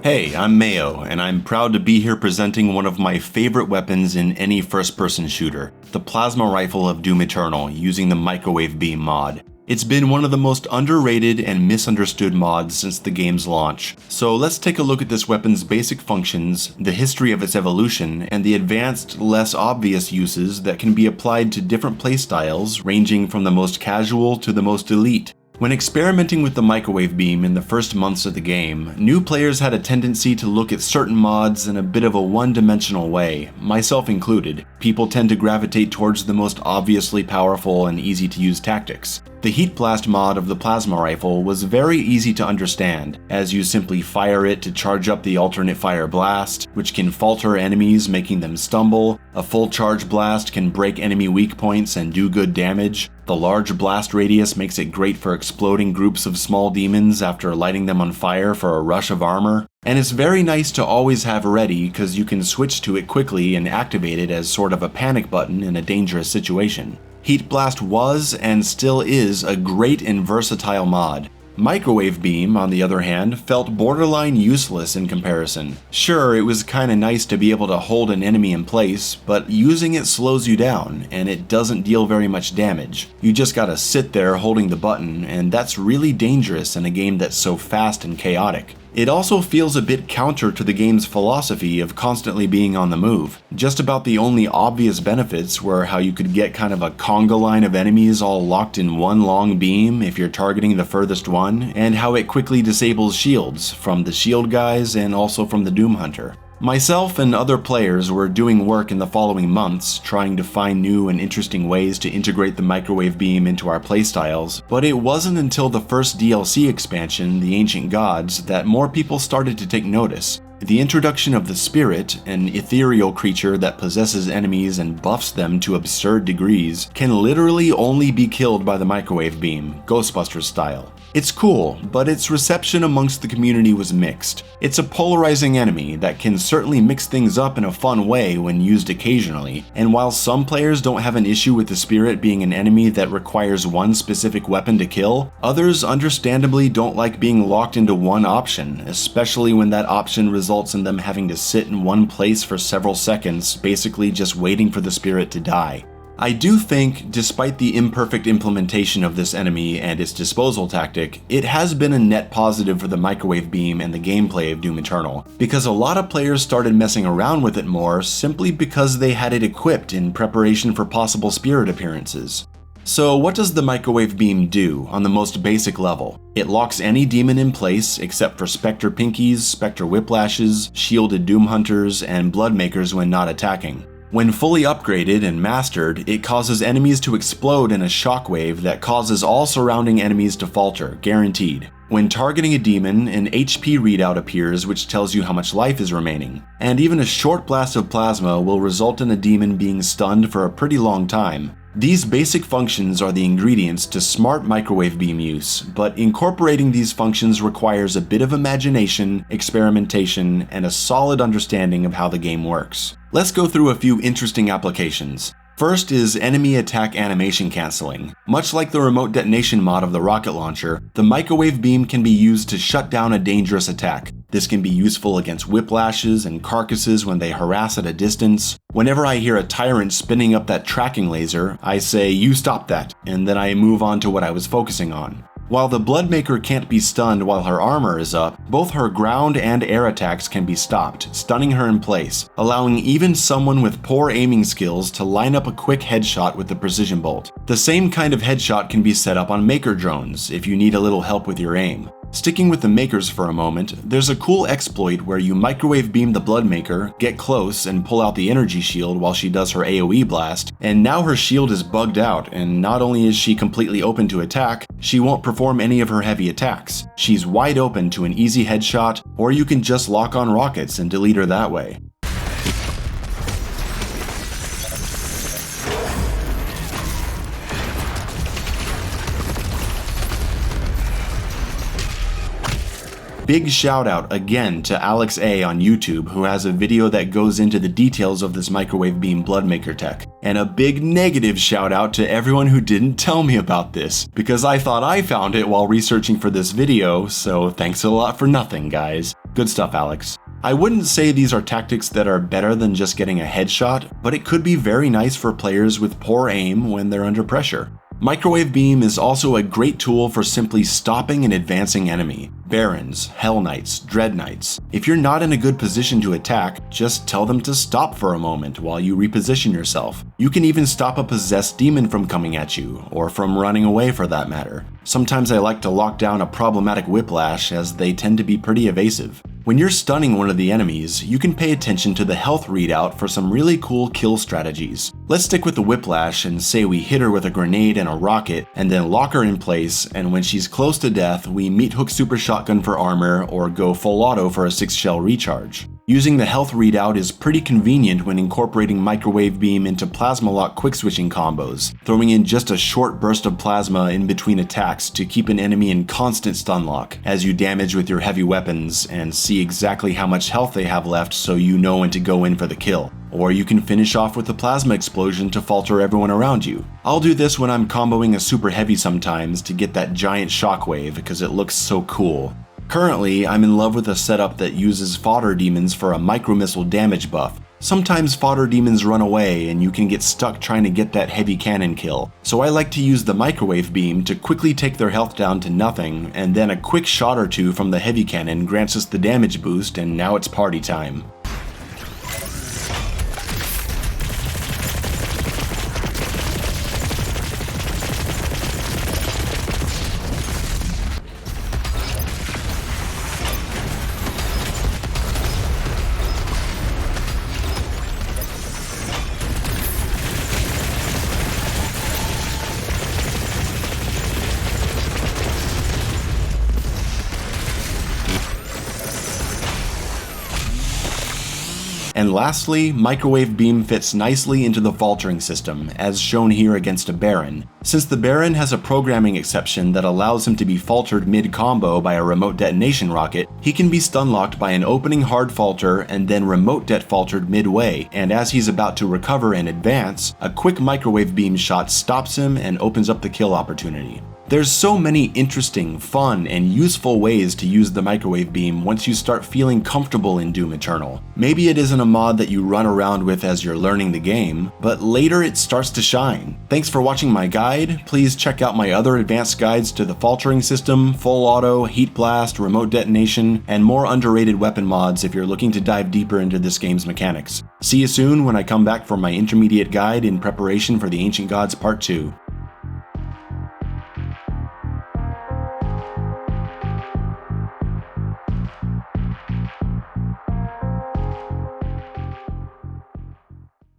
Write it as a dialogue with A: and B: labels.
A: Hey, I'm Mayo, and I'm proud to be here presenting one of my favorite weapons in any first-person shooter, the plasma rifle of Doom Eternal using the microwave beam mod. It's been one of the most underrated and misunderstood mods since the game's launch. So let's take a look at this weapon's basic functions, the history of its evolution, and the advanced, less obvious uses that can be applied to different playstyles ranging from the most casual to the most elite. When experimenting with the microwave beam in the first months of the game, new players had a tendency to look at certain mods in a bit of a one-dimensional way, myself included. People tend to gravitate towards the most obviously powerful and easy-to-use tactics. The Heat Blast mod of the plasma rifle was very easy to understand, as you simply fire it to charge up the alternate fire blast, which can falter enemies making them stumble. A full charge blast can break enemy weak points and do good damage. The large blast radius makes it great for exploding groups of small demons after lighting them on fire for a rush of armor. And it's very nice to always have ready because you can switch to it quickly and activate it as sort of a panic button in a dangerous situation. Heat Blast was, and still is, a great and versatile mod. Microwave Beam, on the other hand, felt borderline useless in comparison. Sure, it was kinda nice to be able to hold an enemy in place, but using it slows you down, and it doesn't deal very much damage. You just gotta sit there holding the button, and that's really dangerous in a game that's so fast and chaotic. It also feels a bit counter to the game's philosophy of constantly being on the move. Just about the only obvious benefits were how you could get kind of a conga line of enemies all locked in one long beam if you're targeting the furthest one, and how it quickly disables shields, from the shield guys and also from the Doom Hunter. Myself and other players were doing work in the following months, trying to find new and interesting ways to integrate the microwave beam into our playstyles, but it wasn't until the first DLC expansion, The Ancient Gods, that more people started to take notice. The introduction of the Spirit, an ethereal creature that possesses enemies and buffs them to absurd degrees, can literally only be killed by the microwave beam, Ghostbusters style. It's cool, but its reception amongst the community was mixed. It's a polarizing enemy that can certainly mix things up in a fun way when used occasionally, and while some players don't have an issue with the Spirit being an enemy that requires one specific weapon to kill, others understandably don't like being locked into one option, especially when that option results in them having to sit in one place for several seconds, basically just waiting for the Spirit to die. I do think, despite the imperfect implementation of this enemy and its disposal tactic, it has been a net positive for the microwave beam and the gameplay of Doom Eternal, because a lot of players started messing around with it more simply because they had it equipped in preparation for possible Spirit appearances. So what does the microwave beam do on the most basic level? It locks any demon in place except for Spectre Pinkies, Spectre Whiplashes, shielded Doom Hunters, and Bloodmakers when not attacking. When fully upgraded and mastered, it causes enemies to explode in a shockwave that causes all surrounding enemies to falter, guaranteed. When targeting a demon, an HP readout appears which tells you how much life is remaining. And even a short blast of plasma will result in a demon being stunned for a pretty long time. These basic functions are the ingredients to smart microwave beam use, but incorporating these functions requires a bit of imagination, experimentation, and a solid understanding of how the game works. Let's go through a few interesting applications. First is enemy attack animation cancelling. Much like the remote detonation mod of the rocket launcher, the microwave beam can be used to shut down a dangerous attack. This can be useful against whiplashes and carcasses when they harass at a distance. Whenever I hear a tyrant spinning up that tracking laser, I say, "You stop that," and then I move on to what I was focusing on. While the Bloodmaker can't be stunned while her armor is up, both her ground and air attacks can be stopped, stunning her in place, allowing even someone with poor aiming skills to line up a quick headshot with the precision bolt. The same kind of headshot can be set up on Maker drones if you need a little help with your aim. Sticking with the Makers for a moment, there's a cool exploit where you microwave beam the Bloodmaker, get close, and pull out the energy shield while she does her AoE blast, and now her shield is bugged out, and not only is she completely open to attack, she won't perform any of her heavy attacks. She's wide open to an easy headshot, or you can just lock on rockets and delete her that way. Big shout out again to Alex A on YouTube, who has a video that goes into the details of this microwave beam Bloodmaker tech. And a big negative shout out to everyone who didn't tell me about this, because I thought I found it while researching for this video, so thanks a lot for nothing, guys. Good stuff, Alex. I wouldn't say these are tactics that are better than just getting a headshot, but it could be very nice for players with poor aim when they're under pressure. Microwave Beam is also a great tool for simply stopping an advancing enemy. Barons, Hell Knights, Dread Knights. If you're not in a good position to attack, just tell them to stop for a moment while you reposition yourself. You can even stop a possessed demon from coming at you, or from running away for that matter. Sometimes I like to lock down a problematic whiplash as they tend to be pretty evasive. When you're stunning one of the enemies, you can pay attention to the health readout for some really cool kill strategies. Let's stick with the whiplash and say we hit her with a grenade and a rocket, and then lock her in place, and when she's close to death, we meat hook super shotgun for armor or go full auto for a 6-shell recharge. Using the health readout is pretty convenient when incorporating Microwave Beam into Plasma Lock quick switching combos, throwing in just a short burst of plasma in between attacks to keep an enemy in constant stun lock as you damage with your heavy weapons and see exactly how much health they have left so you know when to go in for the kill. Or you can finish off with the plasma explosion to falter everyone around you. I'll do this when I'm comboing a super heavy sometimes to get that giant shockwave because it looks so cool. Currently, I'm in love with a setup that uses fodder demons for a micro-missile damage buff. Sometimes fodder demons run away and you can get stuck trying to get that heavy cannon kill, so I like to use the microwave beam to quickly take their health down to nothing, and then a quick shot or two from the heavy cannon grants us the damage boost, and now it's party time. And lastly, Microwave Beam fits nicely into the faltering system, as shown here against a Baron. Since the Baron has a programming exception that allows him to be faltered mid-combo by a remote detonation rocket, he can be stun-locked by an opening hard falter and then remote det faltered midway, and as he's about to recover and advance, a quick Microwave Beam shot stops him and opens up the kill opportunity. There's so many interesting, fun, and useful ways to use the Microwave Beam once you start feeling comfortable in Doom Eternal. Maybe it isn't a mod that you run around with as you're learning the game, but later it starts to shine. Thanks for watching my guide. Please check out my other advanced guides to the faltering system, full auto, heat blast, remote detonation, and more underrated weapon mods if you're looking to dive deeper into this game's mechanics. See you soon when I come back for my intermediate guide in preparation for the Ancient Gods Part 2.